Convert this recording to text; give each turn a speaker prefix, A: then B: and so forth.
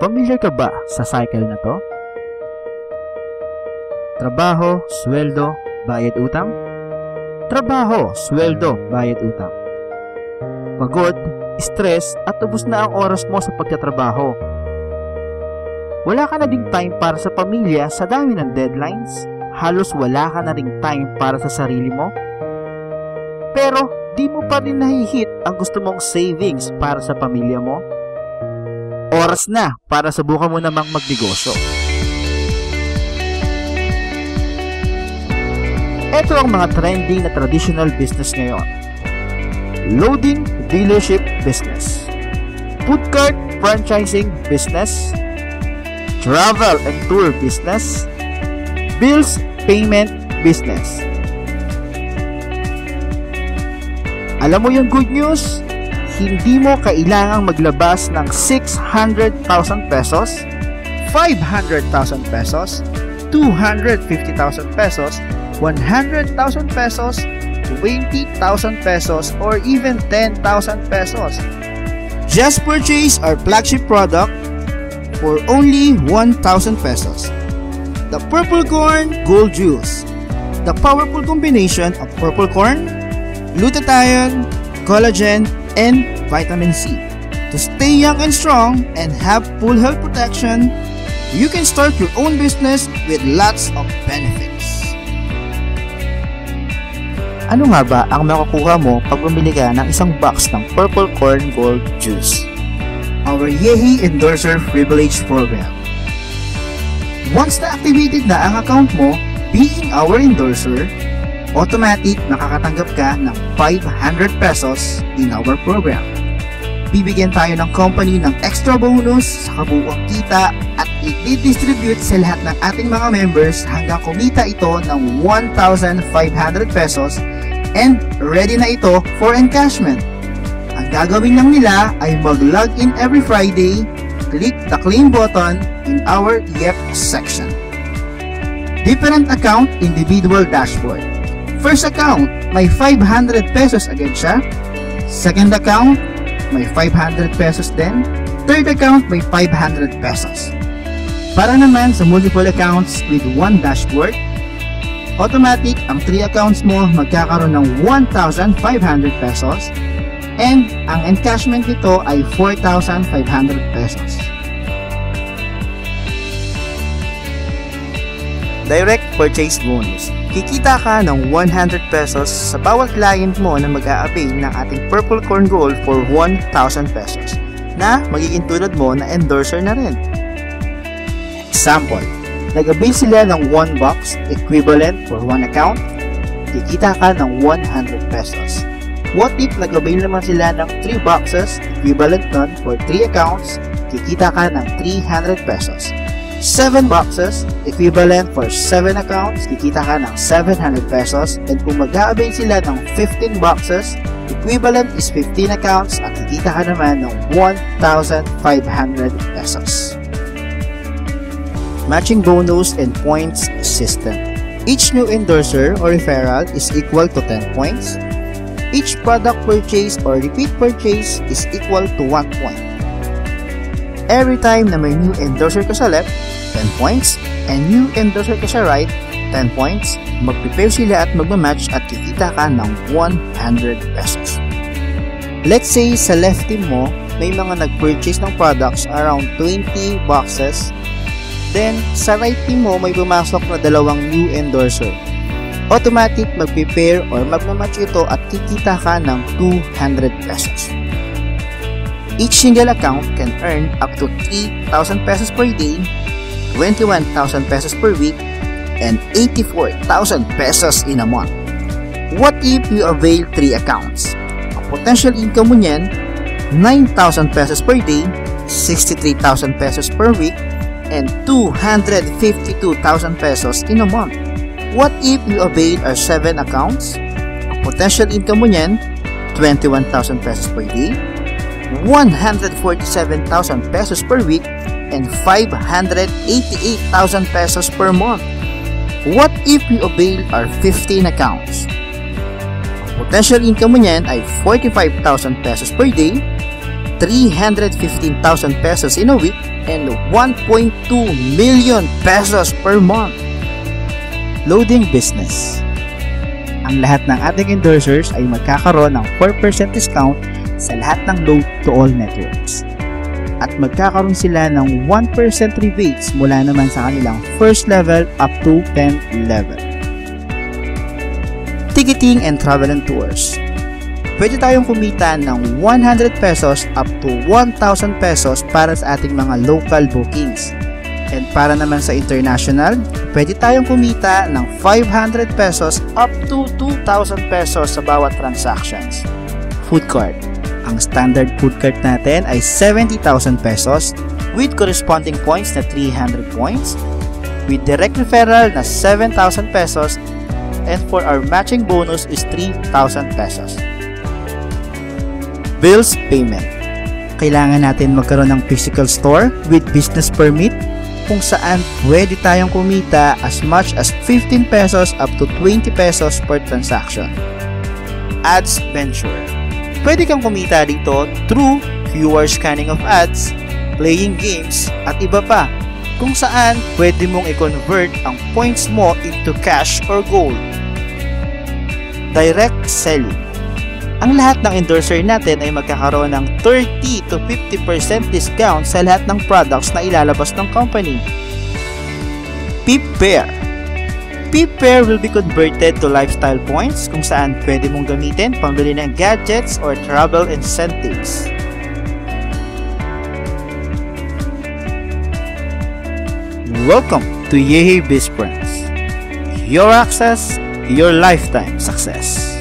A: Pamilyar ka ba sa cycle na to? Trabaho, sweldo, bayad utang? Trabaho, sweldo, bayad utang. Pagod, stress at ubos na ang oras mo sa pagtatrabaho. Wala ka na ding time para sa pamilya sa dami ng deadlines. Halos wala ka na ring time para sa sarili mo. Pero di mo pa rin nahihit ang gusto mong savings para sa pamilya mo. Oras na para subukan mo namang magnegosyo. Ito ang mga trending na traditional business ngayon. Loading dealership business, food cart franchising business, travel and tour business, bills payment business. Alam mo yung good news? Hindi mo kailangang maglabas ng 600,000 pesos, 500,000 pesos, 250,000 pesos, 100,000 pesos, 20,000 pesos, or even 10,000 pesos. Just purchase our flagship product for only 1,000 pesos. The Purple Corn Gold Juice. The powerful combination of purple corn, glutathione, collagen, and vitamin C. To stay young and strong and have full health protection, you can start your own business with lots of benefits. Ano nga ba ang makukuha mo pag bumili ka ng isang box ng Purple Corn Gold Juice? Our Yehi Endorser Privilege Program. Once na-activated na ang account mo, being our endorser, automatic makakatanggap ka ng 500 pesos in our program. Bibigyan tayo ng company ng extra bonus sa kabuuang kita at i-distribute sa lahat ng ating mga members hanggang kumita ito ng 1,500 pesos and ready na ito for encashment. Ang gagawin lang nila ay mag-log in every Friday, click the claim button in our YEP section. Different account, individual dashboard. First account, may 500 pesos agad siya. Second account, may 500 pesos din. Third account, may 500 pesos. Para naman sa multiple accounts with one dashboard, automatic ang 3 accounts mo magkakaroon ng 1,500 pesos and ang encashment nito ay 4,500 pesos. Direct purchase bonus. Kikita ka ng 100 pesos sa bawat client mo na mag-a-avail ng ating Purple Corn Gold for 1,000 pesos na magiging tulad mo na endorser na rin. Example, nag-avail sila ng 1 box equivalent for 1 account, kikita ka ng 100 pesos. What if nag-avail naman sila ng 3 boxes equivalent nun for 3 accounts, kikita ka ng 300 pesos. 7 boxes equivalent for 7 accounts, kikita ka ng 700 pesos. And kung mag-a-avail sila ng 15 boxes, equivalent is 15 accounts at kikita ka naman ng 1,500 pesos. Matching bonus and points system. Each new endorser or referral is equal to 10 points. Each product purchase or repeat purchase is equal to 1 point. Every time na may new endorser ka sa left, 10 points, and new endorser ka sa right, 10 points, mag-prepare sila at mag-match at kikita ka ng 100 pesos. Let's say sa left team mo, may mga nag-purchase ng products around 20 boxes, then sa right team mo may pumasok na 2 new endorser. Automatic mag-prepare or mag-match ito at kikita ka ng 200 pesos. Each single account can earn up to 3,000 pesos per day, 21,000 pesos per week, and 84,000 pesos in a month. What if you avail 3 accounts? Ang potential income mo niyan, 9,000 pesos per day, 63,000 pesos per week, and 252,000 pesos in a month. What if you avail our 7 accounts? Ang potential income mo niyan, 21,000 pesos per day, 147,000 pesos per week, and 588,000 pesos per month. What if you avail our 15 accounts? Ang potential income mo niyan ay 45,000 pesos per day, 315,000 pesos in a week, and 1.2 million pesos per month. Loading business. Ang lahat ng ating endorsers ay magkakaroon ng 4% discount sa lahat ng load to all networks. At magkakaroon sila ng 1% rebates mula naman sa kanilang first level up to 10th level. Ticketing and travel and tours. Pwede tayong kumita ng 100 pesos up to 1,000 pesos para sa ating mga local bookings. And para naman sa international, pwede tayong kumita ng 500 pesos up to 2,000 pesos sa bawat transactions. Food card. Ang standard food card natin ay 70,000 pesos with corresponding points na 300 points, with direct referral na 7,000 pesos, and for our matching bonus is 3,000 pesos. Bills payment. Kailangan natin magkaroon ng physical store with business permit kung saan pwede tayong kumita as much as 15 pesos up to 20 pesos per transaction. Ads venture. Pwede kang kumita dito through QR scanning of ads, playing games, at iba pa, kung saan pwede mong i-convert ang points mo into cash or gold. Direct selling. Ang lahat ng endorser natin ay magkakaroon ng 30 to 50% discount sa lahat ng products na ilalabas ng company. Peep Pair. Peep Pair will be converted to lifestyle points kung saan pwede mong gamitin pambili ng gadgets or travel incentives. Welcome to Yehi Biz Friends. Your access, your lifetime success.